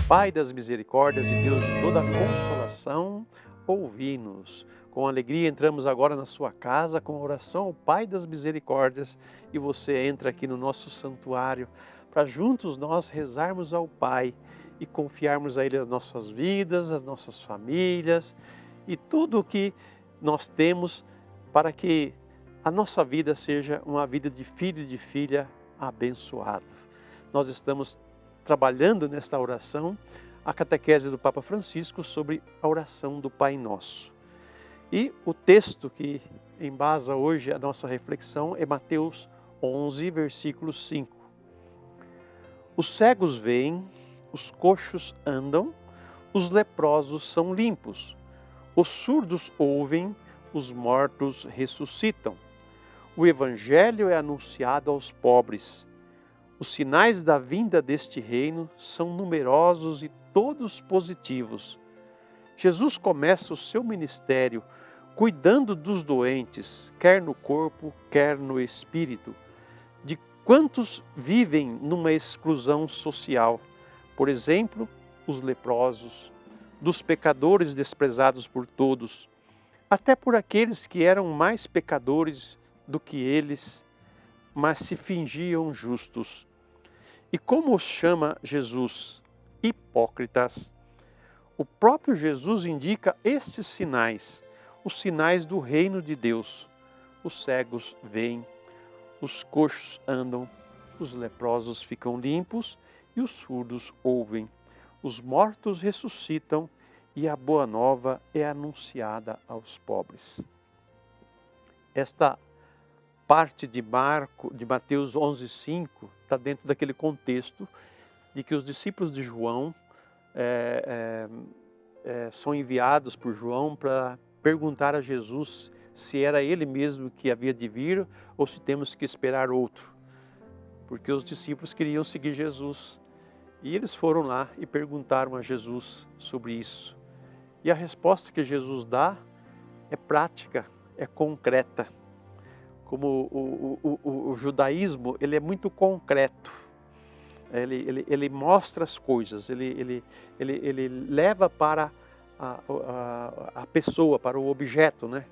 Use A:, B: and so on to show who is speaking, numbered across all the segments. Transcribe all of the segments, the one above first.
A: Pai das misericórdias e Deus de toda consolação, ouvi-nos. Com alegria entramos agora na sua casa com a oração ao Pai das misericórdias e você entra aqui no nosso santuário para juntos nós rezarmos ao Pai e confiarmos a Ele as nossas vidas, as nossas famílias e tudo o que nós temos para que a nossa vida seja uma vida de filho e de filha abençoado. Nós estamos trabalhando nesta oração a catequese do Papa Francisco sobre a oração do Pai Nosso. E o texto que embasa hoje a nossa reflexão é Mateus 11, versículo 5. Os cegos veem, os coxos andam, os leprosos são limpos, os surdos ouvem, os mortos ressuscitam. O Evangelho é anunciado aos pobres. Os sinais da vinda deste reino são numerosos e todos positivos. Jesus começa o seu ministério cuidando dos doentes, quer no corpo, quer no espírito, de quantos vivem numa exclusão social. Por exemplo, os leprosos, dos pecadores desprezados por todos, até por aqueles que eram mais pecadores do que eles, mas se fingiam justos. E como os chama Jesus? Hipócritas. O próprio Jesus indica estes sinais, os sinais do reino de Deus. Os cegos veem, os coxos andam, os leprosos ficam limpos e os surdos ouvem. Os mortos ressuscitam e a boa nova é anunciada aos pobres. Esta parte de Mateus 11:5 está dentro daquele contexto de que os discípulos de João são enviados por João para perguntar a Jesus se era ele mesmo que havia de vir ou se temos que esperar outro. Porque os discípulos queriam seguir Jesus. E eles foram lá e perguntaram a Jesus sobre isso. E a resposta que Jesus dá é prática, é concreta. Como o judaísmo, ele é muito concreto. Ele mostra as coisas, ele leva para a pessoa, para o objeto, né?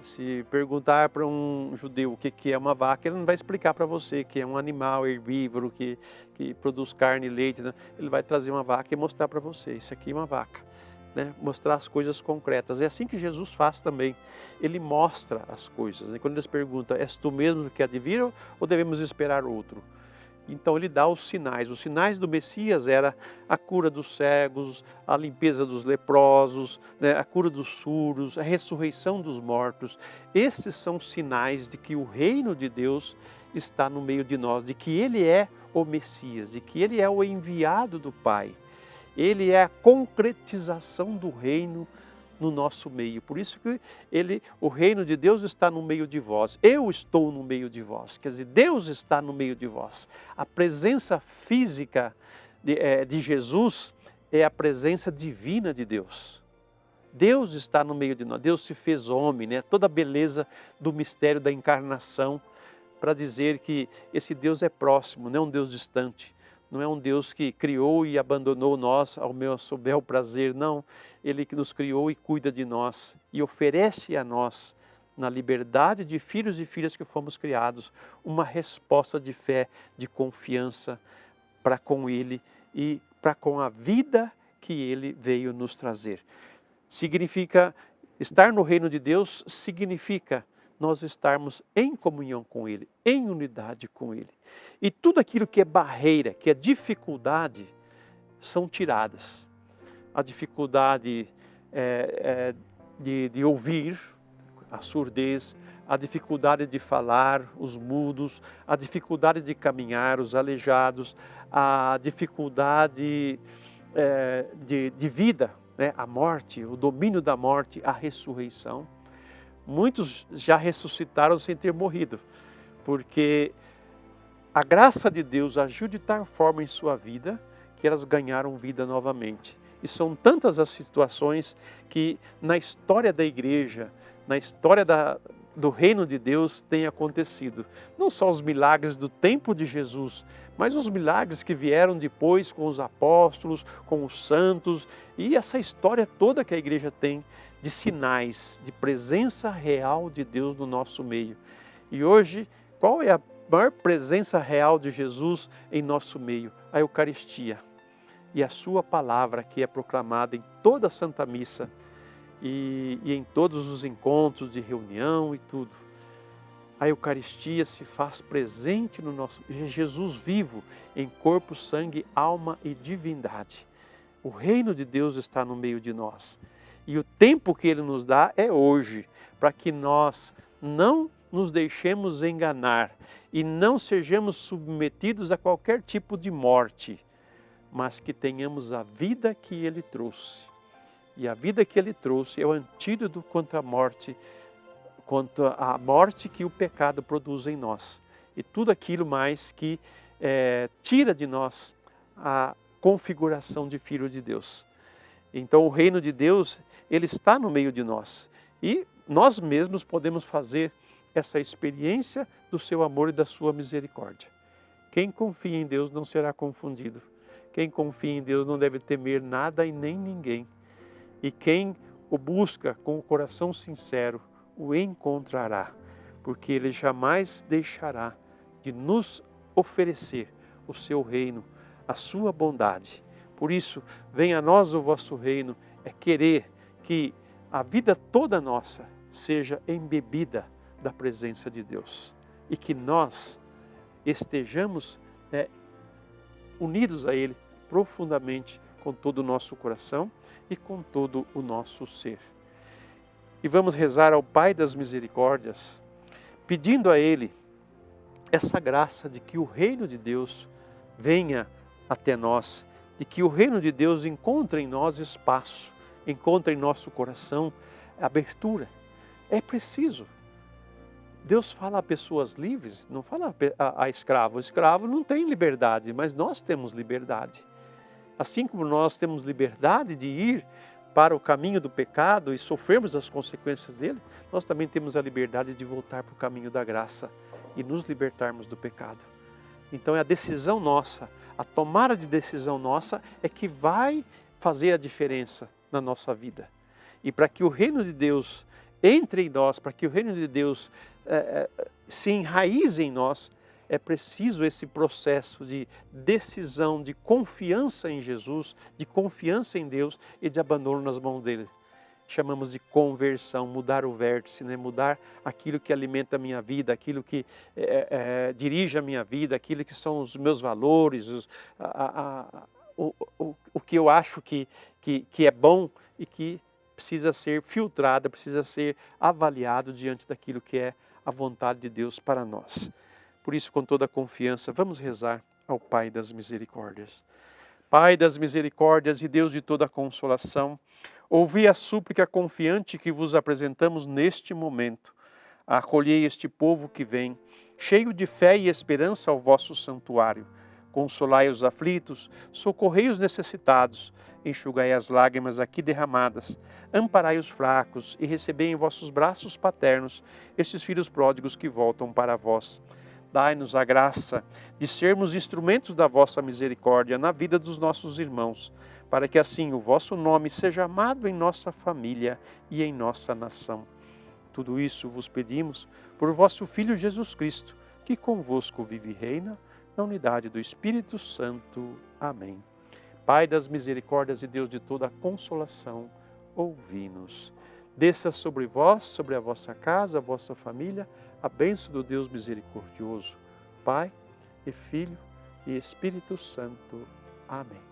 A: Se perguntar para um judeu o que é uma vaca, ele não vai explicar para você que é um animal herbívoro que produz carne e leite, né? Ele vai trazer uma vaca e mostrar para você, isso aqui é uma vaca. Né? Mostrar as coisas concretas. É assim que Jesus faz também. Ele mostra as coisas. Né? Quando eles perguntam, és tu mesmo que há de vir ou devemos esperar outro? Então ele dá os sinais. Os sinais do Messias era a cura dos cegos, a limpeza dos leprosos, né? A cura dos surdos, a ressurreição dos mortos. Esses são sinais de que o reino de Deus está no meio de nós, de que ele é o Messias, de que ele é o enviado do Pai. Ele é a concretização do reino no nosso meio. Por isso que o reino de Deus está no meio de vós. Eu estou no meio de vós. Quer dizer, Deus está no meio de vós. A presença física de Jesus é a presença divina de Deus. Deus está no meio de nós. Deus se fez homem, né? Toda a beleza do mistério da encarnação para dizer que esse Deus é próximo, não é um Deus distante. Não é um Deus que criou e abandonou nós ao seu bel prazer, não. Ele que nos criou e cuida de nós e oferece a nós, na liberdade de filhos e filhas que fomos criados, uma resposta de fé, de confiança para com Ele e para com a vida que Ele veio nos trazer. Significa, estar no reino de Deus significa nós estarmos em comunhão com Ele, em unidade com Ele. E tudo aquilo que é barreira, que é dificuldade, são tiradas. A dificuldade de ouvir, a surdez, a dificuldade de falar, os mudos, a dificuldade de caminhar, os aleijados, a dificuldade de vida, né? A morte, o domínio da morte, a ressurreição. Muitos já ressuscitaram sem ter morrido, porque a graça de Deus agiu de tal forma em sua vida que elas ganharam vida novamente. E são tantas as situações que na história da igreja, na história do reino de Deus tem acontecido. Não só os milagres do tempo de Jesus, mas os milagres que vieram depois com os apóstolos, com os santos, e essa história toda que a igreja tem de sinais, de presença real de Deus no nosso meio. E hoje, qual é a maior presença real de Jesus em nosso meio? A Eucaristia e a sua palavra, que é proclamada em toda a Santa Missa e em todos os encontros de reunião e tudo. A Eucaristia se faz presente no nosso... Jesus vivo em corpo, sangue, alma e divindade. O reino de Deus está no meio de nós. E o tempo que Ele nos dá é hoje, para que nós não nos deixemos enganar e não sejamos submetidos a qualquer tipo de morte, mas que tenhamos a vida que Ele trouxe. E a vida que Ele trouxe é o antídoto contra a morte que o pecado produz em nós. E tudo aquilo mais que tira de nós a configuração de filho de Deus. Então o reino de Deus, ele está no meio de nós. E nós mesmos podemos fazer essa experiência do seu amor e da sua misericórdia. Quem confia em Deus não será confundido. Quem confia em Deus não deve temer nada e nem ninguém. E quem o busca com o coração sincero, o encontrará, porque Ele jamais deixará de nos oferecer o seu reino, a sua bondade. Por isso, venha a nós o vosso reino, é querer que a vida toda nossa seja embebida da presença de Deus e que nós estejamos unidos a Ele profundamente com todo o nosso coração e com todo o nosso ser. E vamos rezar ao Pai das Misericórdias, pedindo a Ele essa graça de que o reino de Deus venha até nós, de que o reino de Deus encontre em nós espaço, encontre em nosso coração abertura. É preciso. Deus fala a pessoas livres, não fala a escravo. O escravo não tem liberdade, mas nós temos liberdade. Assim como nós temos liberdade de ir para o caminho do pecado e sofrermos as consequências dele, nós também temos a liberdade de voltar para o caminho da graça e nos libertarmos do pecado. Então é a decisão nossa, a tomada de decisão nossa é que vai fazer a diferença na nossa vida. E para que o reino de Deus entre em nós, para que o reino de Deus se enraize em nós, é preciso esse processo de decisão, de confiança em Jesus, de confiança em Deus e de abandono nas mãos dele. Chamamos de conversão, mudar o vértice, né? Mudar aquilo que alimenta a minha vida, aquilo que dirige a minha vida, aquilo que são os meus valores, o que eu acho que é bom e que precisa ser filtrado, precisa ser avaliado diante daquilo que é a vontade de Deus para nós. Por isso, com toda a confiança, vamos rezar ao Pai das Misericórdias. Pai das Misericórdias e Deus de toda a consolação, ouvi a súplica confiante que vos apresentamos neste momento. Acolhei este povo que vem, cheio de fé e esperança ao vosso santuário. Consolai os aflitos, socorrei os necessitados, enxugai as lágrimas aqui derramadas, amparai os fracos e recebei em vossos braços paternos estes filhos pródigos que voltam para vós. Dai-nos a graça de sermos instrumentos da vossa misericórdia na vida dos nossos irmãos, para que assim o vosso nome seja amado em nossa família e em nossa nação. Tudo isso vos pedimos por vosso Filho Jesus Cristo, que convosco vive e reina, na unidade do Espírito Santo. Amém. Pai das misericórdias e Deus de toda a consolação, ouvi-nos. Desça sobre vós, sobre a vossa casa, a vossa família, a bênção do Deus misericordioso, Pai e Filho e Espírito Santo. Amém.